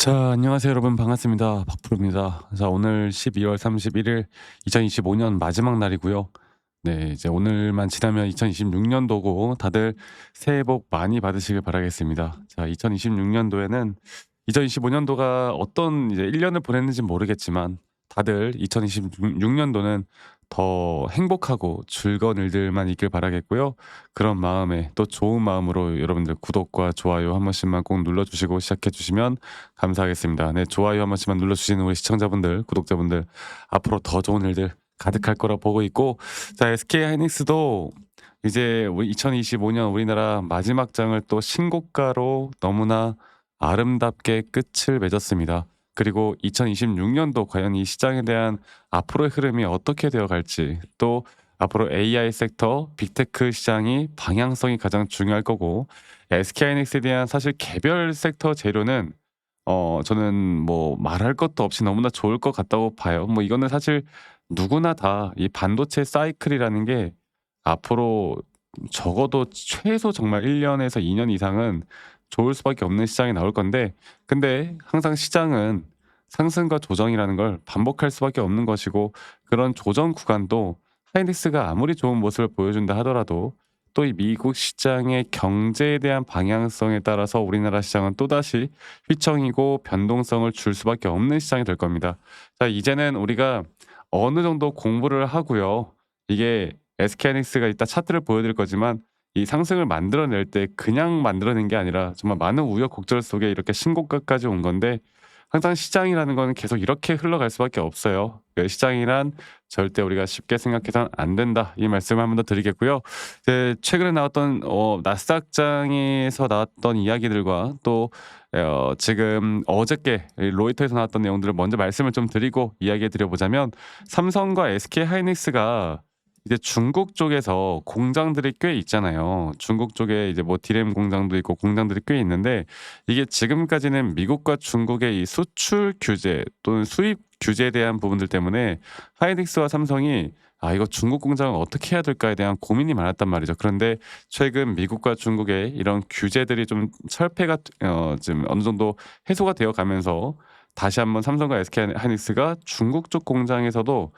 자, 안녕하세요 여러분. 반갑습니다. 박프로입니다. 자, 오늘 12월 31일 2025년 마지막 날이고요. 네, 이제 오늘만 지나면 2026년도고 다들 새해 복 많이 받으시길 바라겠습니다. 자, 2026년도에는 2025년도가 어떤 이제 1년을 보냈는지 모르겠지만 다들 2026년도는 더 행복하고 즐거운 일들만 있길 바라겠고요. 그런 마음에 또 좋은 마음으로 여러분들 구독과 좋아요 한 번씩만 꼭 눌러주시고 시작해 주시면 감사하겠습니다. 네, 좋아요 한 번씩만 눌러주시는 우리 시청자분들, 구독자분들 앞으로 더 좋은 일들 가득할 거라 보고 있고, 자, SK 하이닉스도 이제 우리 2025년 우리나라 마지막 장을 또 신고가로 너무나 아름답게 끝을 맺었습니다. 그리고 2026년도 과연 이 시장에 대한 앞으로의 흐름이 어떻게 되어 갈지, 또 앞으로 AI 섹터, 빅테크 시장이 방향성이 가장 중요할 거고, SK하이닉스에 대한 사실 개별 섹터 재료는 저는 뭐 말할 것도 없이 너무나 좋을 것 같다고 봐요. 뭐 이거는 사실 누구나 다 이 반도체 사이클이라는 게 앞으로 적어도 최소 정말 1 년에서 2년 이상은 좋을 수밖에 없는 시장이 나올 건데, 근데 항상 시장은 상승과 조정이라는 걸 반복할 수밖에 없는 것이고, 그런 조정 구간도 하이닉스가 아무리 좋은 모습을 보여준다 하더라도 또 이 미국 시장의 경제에 대한 방향성에 따라서 우리나라 시장은 또다시 휘청이고 변동성을 줄 수밖에 없는 시장이 될 겁니다. 자, 이제는 우리가 어느 정도 공부를 하고요. 이게 SK하이닉스가 이따 차트를 보여드릴 거지만 이 상승을 만들어낼 때 그냥 만들어낸 게 아니라 정말 많은 우여곡절 속에 이렇게 신고가까지 온 건데, 항상 시장이라는 거는 계속 이렇게 흘러갈 수밖에 없어요. 그 시장이란 절대 우리가 쉽게 생각해서는 안 된다. 이 말씀을 한 번 더 드리겠고요. 최근에 나왔던 나스닥장에서 나왔던 이야기들과 또 지금 어저께 이 로이터에서 나왔던 내용들을 먼저 말씀을 좀 드리고 이야기해 드려 보자면, 삼성과 SK 하이닉스가 이제 중국 쪽에서 공장들이 꽤 있잖아요. 중국 쪽에 이제 뭐 디램 공장도 있고 공장들이 꽤 있는데, 이게 지금까지는 미국과 중국의 이 수출 규제 또는 수입 규제에 대한 부분들 때문에 하이닉스와 삼성이 이거 중국 공장을 어떻게 해야 될까에 대한 고민이 많았단 말이죠. 그런데 최근 미국과 중국의 이런 규제들이 좀 철폐가 지금 어느 정도 해소가 되어 가면서 다시 한번 삼성과 SK 하이닉스가 중국 쪽 공장에서도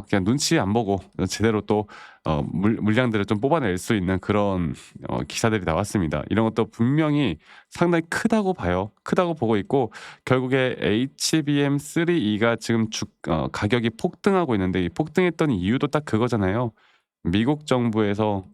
그냥 눈치 안 보고 제대로 또 물량들을 좀 뽑아낼 수 있는 그런 기사들이 나왔습니다. 이런 것도 분명히 상당히 크다고 봐요. 크다고 보고 있고, 결국에 HBM3E가 지금 가격이 폭등하고 있는데, 이 폭등했던 이유도 딱 그거잖아요. 미국 정부에서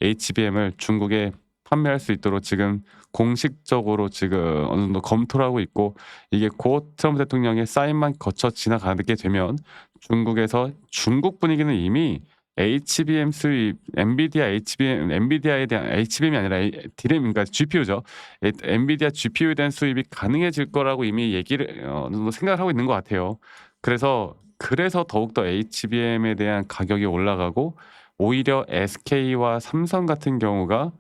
HBM을 중국에 판매할 수 있도록 지금 공식적으로 지금 어느 정도 검토를 하고 있고, 이게 곧 트럼프 대통령의 사인만 거쳐 지나가게 되면 중국에서, 중국 분위기는 이미 HBM 수입, 엔비디아 HBM, 엔비디아에 대한 HBM이 아니라 디램, 그러니까 GPU죠. 엔비디아 GPU에 대한 수입이 가능해질 거라고 이미 얘기를 어느 정도 생각을 하고 있는 것 같아요. 그래서 더욱더 HBM에 대한 가격이 올라가고, 오히려 SK와 삼성 같은 경우가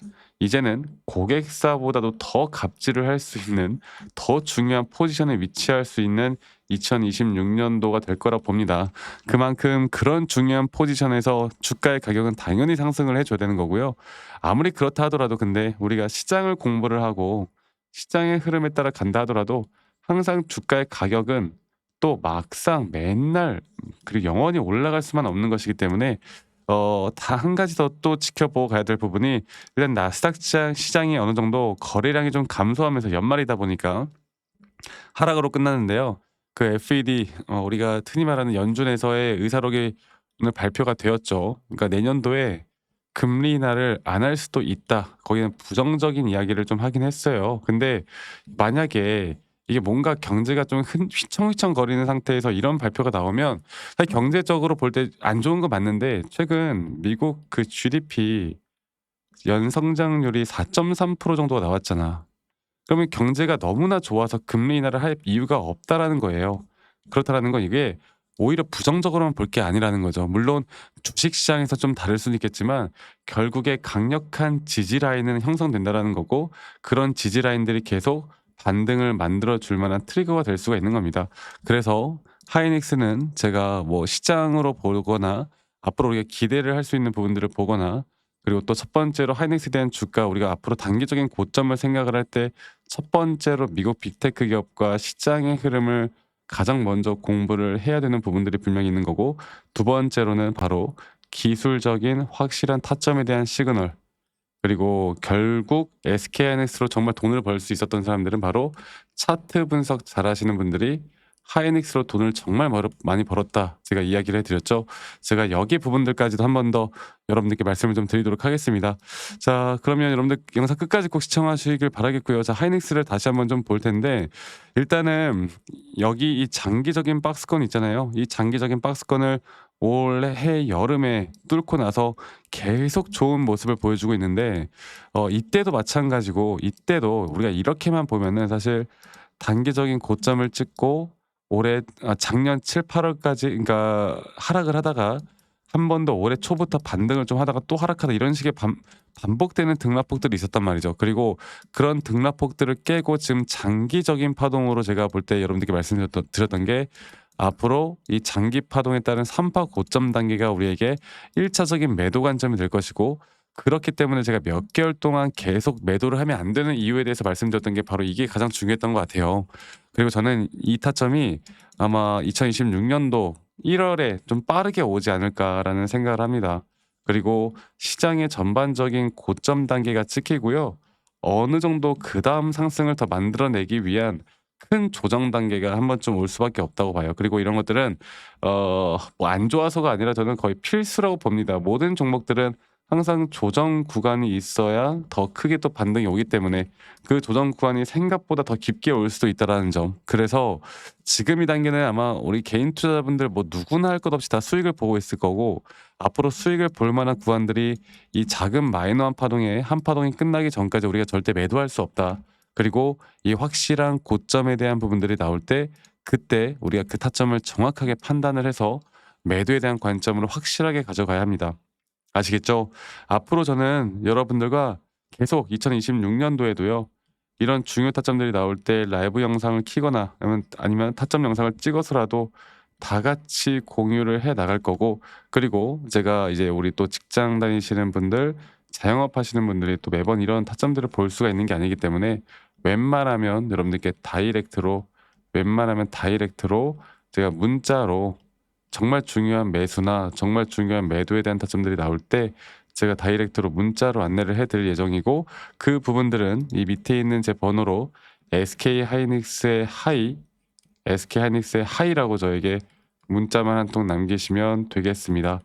이제는 고객사보다도 더 갑질을 할 수 있는, 더 중요한 포지션에 위치할 수 있는 2026년도가 될 거라 봅니다. 그만큼 그런 중요한 포지션에서 주가의 가격은 당연히 상승을 해 줘야 되는 거고요. 아무리 그렇다 하더라도, 근데 우리가 시장을 공부를 하고 시장의 흐름에 따라 간다 하더라도 항상 주가의 가격은 또 막상 맨날 그리고 영원히 올라갈 수만 없는 것이기 때문에 다 한 가지 더 또 지켜보고 가야 될 부분이, 일단 나스닥 시장이 어느 정도 거래량이 좀 감소하면서 연말이다 보니까 하락으로 끝났는데요. 그 FED, 우리가 흔히 말하는 연준에서의 의사록이 오늘 발표가 되었죠. 그러니까 내년도에 금리 인하를 안 할 수도 있다. 거기는 부정적인 이야기를 좀 하긴 했어요. 근데 만약에 이게 뭔가 경제가 좀 휘청휘청거리는 상태에서 이런 발표가 나오면 사실 경제적으로 볼 때 안 좋은 거 맞는데, 최근 미국 그 GDP 연성장률이 4.3% 정도가 나왔잖아. 그러면 경제가 너무나 좋아서 금리 인하를 할 이유가 없다라는 거예요. 그렇다라는 건 이게 오히려 부정적으로만 볼 게 아니라는 거죠. 물론 주식 시장에서 좀 다를 수는 있겠지만 결국에 강력한 지지 라인은 형성된다라는 거고, 그런 지지 라인들이 계속 반등을 만들어 줄 만한 트리거가 될 수가 있는 겁니다. 그래서 하이닉스는 제가 뭐 시장으로 보거나 앞으로 우리가 기대를 할 수 있는 부분들을 보거나, 그리고 또 첫 번째로 하이닉스에 대한 주가, 우리가 앞으로 단기적인 고점을 생각을 할 때 첫 번째로 미국 빅테크 기업과 시장의 흐름을 가장 먼저 공부를 해야 되는 부분들이 분명히 있는 거고, 두 번째로는 바로 기술적인 확실한 타점에 대한 시그널, 그리고 결국 SK하이닉스로 정말 돈을 벌 수 있었던 사람들은 바로 차트 분석 잘하시는 분들이 하이닉스로 돈을 정말 많이 벌었다, 제가 이야기를 해드렸죠. 제가 여기 부분들까지도 한 번 더 여러분들께 말씀을 좀 드리도록 하겠습니다. 자, 그러면 여러분들 영상 끝까지 꼭 시청하시길 바라겠고요. 자, 하이닉스를 다시 한번 좀 볼 텐데, 일단은 여기 이 장기적인 박스권 있잖아요. 이 장기적인 박스권을 올해 여름에 뚫고 나서 계속 좋은 모습을 보여주고 있는데, 이때도 마찬가지고, 이때도 우리가 이렇게만 보면은 사실 단기적인 고점을 찍고 올해 작년 7-8 월까지, 그러니까 하락을 하다가 한 번 더 올해 초부터 반등을 좀 하다가 또 하락하다, 이런 식의 반복되는 등락폭들이 있었단 말이죠. 그리고 그런 등락폭들을 깨고 지금 장기적인 파동으로 제가 볼 때 여러분들께 말씀드렸던 게, 앞으로 이 장기 파동에 따른 3파 고점 단계가 우리에게 1차적인 매도 관점이 될 것이고, 그렇기 때문에 제가 몇 개월 동안 계속 매도를 하면 안 되는 이유에 대해서 말씀드렸던 게 바로 이게 가장 중요했던 것 같아요. 그리고 저는 이 타점이 아마 2026년도 1월에 좀 빠르게 오지 않을까라는 생각을 합니다. 그리고 시장의 전반적인 고점 단계가 찍히고요. 어느 정도 그다음 상승을 더 만들어내기 위한 큰 조정 단계가 한 번쯤 올 수밖에 없다고 봐요. 그리고 이런 것들은 뭐 안 좋아서가 아니라 저는 거의 필수라고 봅니다. 모든 종목들은 항상 조정 구간이 있어야 더 크게 또 반등이 오기 때문에, 그 조정 구간이 생각보다 더 깊게 올 수도 있다라는 점. 그래서 지금 이 단계는 아마 우리 개인 투자자분들 뭐 누구나 할 것 없이 다 수익을 보고 있을 거고, 앞으로 수익을 볼 만한 구간들이 이 작은 마이너한 파동에, 한 파동이 끝나기 전까지 우리가 절대 매도할 수 없다. 그리고 이 확실한 고점에 대한 부분들이 나올 때, 그때 우리가 그 타점을 정확하게 판단을 해서 매도에 대한 관점으로 확실하게 가져가야 합니다. 아시겠죠? 앞으로 저는 여러분들과 계속 2026년도에도요. 이런 중요 타점들이 나올 때 라이브 영상을 키거나 아니면 타점 영상을 찍어서라도 다 같이 공유를 해 나갈 거고, 그리고 제가 이제 우리 또 직장 다니시는 분들, 자영업 하시는 분들이 또 매번 이런 타점들을 볼 수가 있는 게 아니기 때문에, 웬만하면 여러분들께 다이렉트로 제가 문자로 정말 중요한 매수나 정말 중요한 매도에 대한 타점들이 나올 때 제가 다이렉트로 문자로 안내를 해 드릴 예정이고, 그 부분들은 이 밑에 있는 제 번호로 SK하이닉스의 하이라고 저에게 문자만 한 통 남기시면 되겠습니다.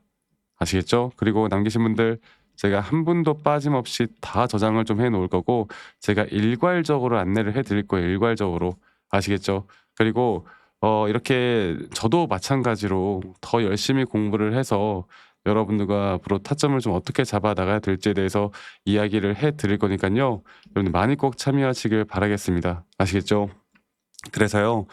아시겠죠? 그리고 남기신 분들 제가 한 분도 빠짐없이 다 저장을 좀 해 놓을 거고, 제가 일괄적으로 안내를 해 드릴 거예요, 일괄적으로. 아시겠죠? 그리고 이렇게 저도 마찬가지로 더 열심히 공부를 해서 여러분들과 앞으로 타점을 좀 어떻게 잡아 나가야 될지에 대해서 이야기를 해 드릴 거니깐요. 여러분들 많이 꼭 참여하시길 바라겠습니다. 아시겠죠? 그래서요.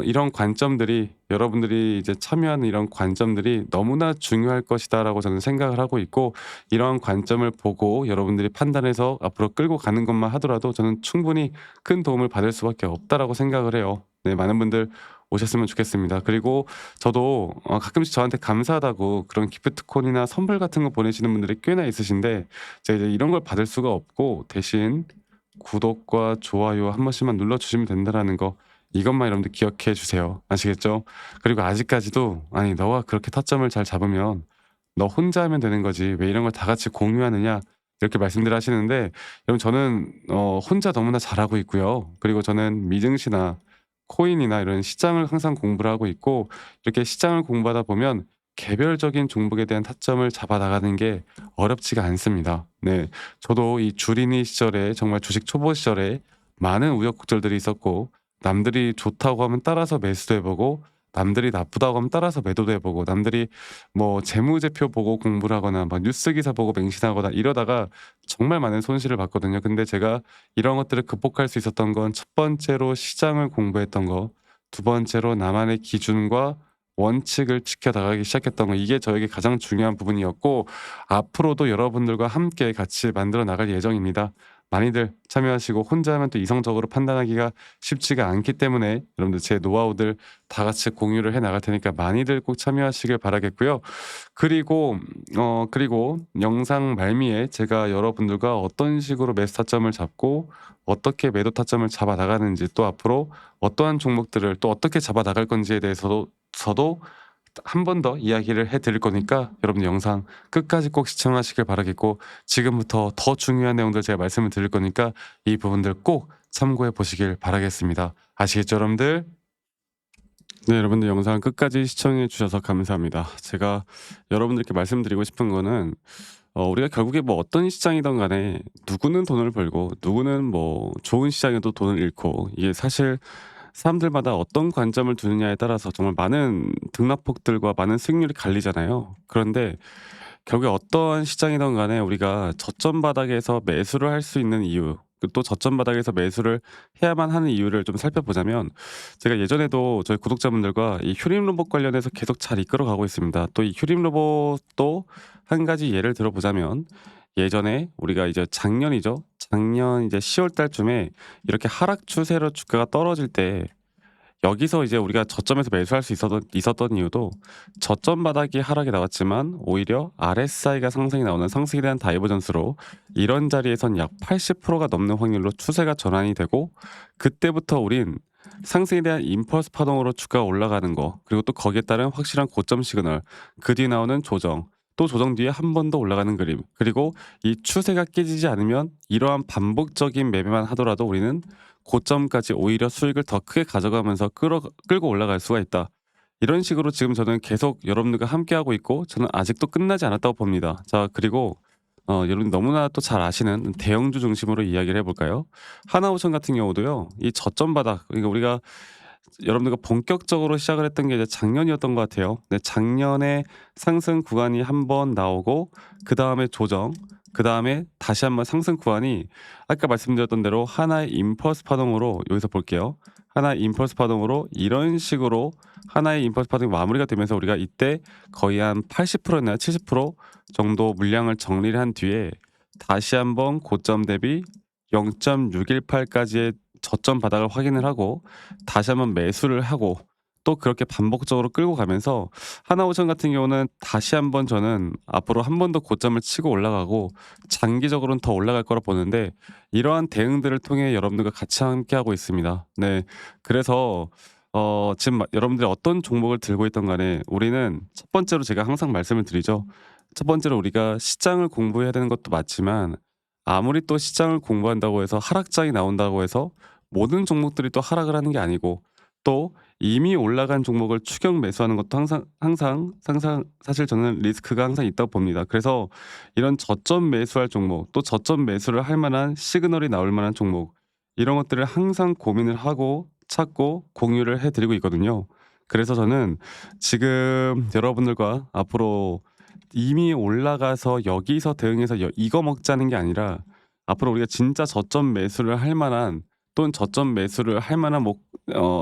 이런 관점들이, 여러분들이 이제 참여하는 이런 관점들이 너무나 중요할 것이다라고 저는 생각을 하고 있고, 이런 관점을 보고 여러분들이 판단해서 앞으로 끌고 가는 것만 하더라도 저는 충분히 큰 도움을 받을 수밖에 없다라고 생각을 해요. 네, 많은 분들 오셨으면 좋겠습니다. 그리고 저도 가끔씩 저한테 감사하다고 그런 기프트콘이나 선물 같은 거 보내시는 분들이 꽤나 있으신데, 제가 이제 이런 걸 받을 수가 없고, 대신 구독과 좋아요 한 번씩만 눌러주시면 된다라는 거, 이것만 여러분들 기억해 주세요. 아시겠죠? 그리고 아직까지도 "아니 너가 그렇게 타점을 잘 잡으면 너 혼자 하면 되는 거지 왜 이런 걸 다 같이 공유하느냐." 이렇게 말씀들 하시는데, 여러분 저는 혼자 너무나 잘하고 있고요. 그리고 저는 미증시나 코인이나 이런 시장을 항상 공부를 하고 있고, 이렇게 시장을 공부하다 보면 개별적인 종목에 대한 타점을 잡아 나가는 게 어렵지가 않습니다. 네. 저도 이 주린이 시절에, 정말 주식 초보 시절에 많은 우여곡절들이 있었고, 남들이 좋다고 하면 따라서 매수도 해 보고, 남들이 나쁘다고 하면 따라서 매도도 해 보고, 남들이 뭐 재무제표 보고 공부를 하거나 막 뉴스 기사 보고 맹신하거나 이러다가 정말 많은 손실을 봤거든요. 근데 제가 이런 것들을 극복할 수 있었던 건, 첫 번째로 시장을 공부했던 거, 두 번째로 나만의 기준과 원칙을 지켜 나가기 시작했던 거, 이게 저에게 가장 중요한 부분이었고, 앞으로도 여러분들과 함께 같이 만들어 나갈 예정입니다. 많이들 참여하시고 혼자 하면 또 이성적으로 판단하기가 쉽지가 않기 때문에 여러분들 제 노하우들 다 같이 공유를 해 나갈 테니까 많이들 꼭 참여하시길 바라겠고요. 그리고 영상 말미에 제가 여러분들과 어떤 식으로 매수 타점을 잡고 어떻게 매도 타점을 잡아 나가는지, 또 앞으로 어떠한 종목들을 또 어떻게 잡아 나갈 건지에 대해서도 한 번 더 이야기를 해 드릴 거니까 여러분 영상 끝까지 꼭 시청하시길 바라겠고, 지금부터 더 중요한 내용들 제가 말씀을 드릴 거니까 이 부분들 꼭 참고해 보시길 바라겠습니다. 아시겠죠, 여러분들? 네, 여러분들 영상 끝까지 시청해 주셔서 감사합니다. 제가 여러분들께 말씀드리고 싶은 거는 우리가 결국에 뭐 어떤 시장이든 간에 누구는 돈을 벌고 누구는 뭐 좋은 시장에도 돈을 잃고, 이게 사실 사람들마다 어떤 관점을 두느냐에 따라서 정말 많은 등락폭들과 많은 수익률이 갈리잖아요. 그런데 결국에 어떠한 시장이든 간에 우리가 저점 바닥에서 매수를 할 수 있는 이유, 또 저점 바닥에서 매수를 해야만 하는 이유를 좀 살펴보자면, 제가 예전에도 저희 구독자분들과 이 휴림 로봇 관련해서 계속 잘 이끌어 가고 있습니다. 또 이 휴림 로봇도 한 가지 예를 들어보자면, 예전에 우리가 이제 작년이죠. 작년 이제 10월 달쯤에 이렇게 하락 추세로 주가가 떨어질 때, 여기서 이제 우리가 저점에서 매수할 수 있었던 이유도, 저점 바닥이 하락이 나왔지만 오히려 RSI가 상승이 나오는 상승에 대한 다이버전스로 이런 자리에선 약 80%가 넘는 확률로 추세가 전환이 되고, 그때부터 우린 상승에 대한 임펄스 파동으로 주가가 올라가는 거, 그리고 또 거기에 따른 확실한 고점 시그널, 그 뒤에 나오는 조정, 또 조정 뒤에 한 번 더 올라가는 그림, 그리고 이 추세가 깨지지 않으면 이러한 반복적인 매매만 하더라도 우리는 고점까지 오히려 수익을 더 크게 가져가면서 끌고 올라갈 수가 있다. 이런 식으로 지금 저는 계속 여러분들과 함께하고 있고, 저는 아직도 끝나지 않았다고 봅니다. 자, 그리고 여러분 너무나 또 잘 아시는 대형주 중심으로 이야기를 해볼까요? 하나오션 같은 경우도요, 이 저점 바닥, 그러니까 우리가 여러분들과 본격적으로 시작을 했던 게 이제 작년이었던 것 같아요. 네, 작년에 상승 구간이 한 번 나오고, 그 다음에 조정, 그 다음에 다시 한번 상승 구간이, 아까 말씀드렸던 대로 하나의 임펄스 파동으로, 여기서 볼게요. 하나의 임펄스 파동으로 이런 식으로 하나의 임펄스 파동이 마무리가 되면서 우리가 이때 거의 한 80%였나요? 70% 정도 물량을 정리를 한 뒤에 다시 한번 고점 대비 0.618까지의 저점 바닥을 확인을 하고 다시 한번 매수를 하고, 또 그렇게 반복적으로 끌고 가면서 하나오션 같은 경우는 다시 한번 저는 앞으로 한 번 더 고점을 치고 올라가고 장기적으로는 더 올라갈 거라 보는데, 이러한 대응들을 통해 여러분들과 같이 함께하고 있습니다. 네, 그래서 지금 여러분들이 어떤 종목을 들고 있던 간에 우리는 첫 번째로 제가 항상 말씀을 드리죠. 첫 번째로 우리가 시장을 공부해야 되는 것도 맞지만, 아무리 또 시장을 공부한다고 해서 하락장이 나온다고 해서 모든 종목들이 또 하락을 하는 게 아니고, 또 이미 올라간 종목을 추격 매수하는 것도 항상 사실 저는 리스크가 항상 있다고 봅니다. 그래서 이런 저점 매수할 종목, 또 저점 매수를 할 만한 시그널이 나올 만한 종목, 이런 것들을 항상 고민을 하고 찾고 공유를 해 드리고 있거든요. 그래서 저는 지금 여러분들과 앞으로 이미 올라가서 여기서 대응해서 이거 먹자는 게 아니라, 앞으로 우리가 진짜 저점 매수를 할 만한, 또는 저점 매수를 할 만한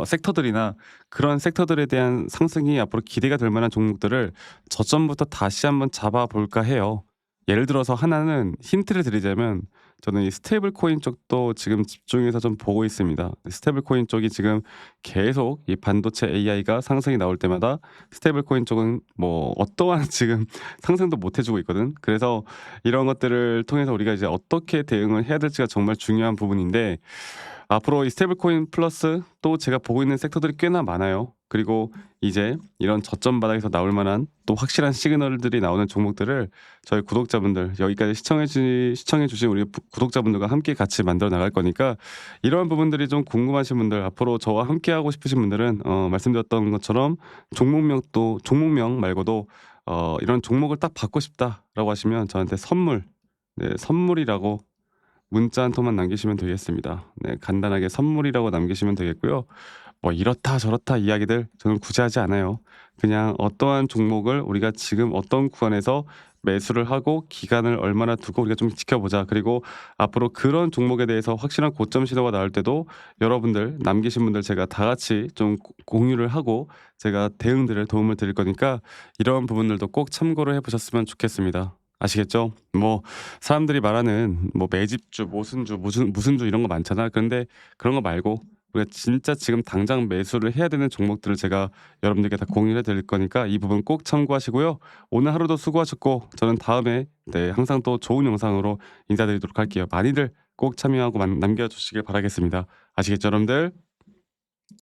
섹터들이나 그런 섹터들에 대한 상승이 앞으로 기대가 될 만한 종목들을 저점부터 다시 한번 잡아볼까 해요. 예를 들어서 하나는 힌트를 드리자면, 저는 이 스테이블 코인 쪽도 지금 집중해서 좀 보고 있습니다. 스테이블 코인 쪽이 지금 계속 이 반도체 AI가 상승이 나올 때마다 스테이블 코인 쪽은 뭐 어떠한 지금 상승도 못 해주고 있거든. 그래서 이런 것들을 통해서 우리가 이제 어떻게 대응을 해야 될지가 정말 중요한 부분인데, 앞으로 이 스테이블 코인 플러스 또 제가 보고 있는 섹터들이 꽤나 많아요. 그리고 이제 이런 저점 바닥에서 나올 만한 또 확실한 시그널들이 나오는 종목들을 저희 구독자분들, 여기까지 시청해 주신 우리 구독자분들과 함께 같이 만들어 나갈 거니까, 이러한 부분들이 좀 궁금하신 분들, 앞으로 저와 함께 하고 싶으신 분들은 말씀드렸던 것처럼 종목명 말고도 이런 종목을 딱 받고 싶다라고 하시면 저한테 선물이라고 문자 한 통만 남기시면 되겠습니다. 네, 간단하게 선물이라고 남기시면 되겠고요. 뭐 이렇다 저렇다 이야기들 저는 굳이 하지 않아요. 그냥 어떠한 종목을 우리가 지금 어떤 구간에서 매수를 하고 기간을 얼마나 두고 우리가 좀 지켜보자. 그리고 앞으로 그런 종목에 대해서 확실한 고점 시도가 나올 때도 여러분들 남기신 분들 제가 다 같이 좀 공유를 하고 제가 대응들을 도움을 드릴 거니까, 이런 부분들도 꼭 참고를 해보셨으면 좋겠습니다. 아시겠죠? 뭐 사람들이 말하는 뭐 매집주, 모순주, 무슨 주 이런 거 많잖아. 그런데 그런 거 말고 우리가 진짜 지금 당장 매수를 해야 되는 종목들을 제가 여러분들께 다 공유해 드릴 거니까 이 부분 꼭 참고하시고요. 오늘 하루도 수고하셨고 저는 다음에 네 항상 또 좋은 영상으로 인사드리도록 할게요. 많이들 꼭 참여하고 남겨 주시길 바라겠습니다. 아시겠죠, 여러분들?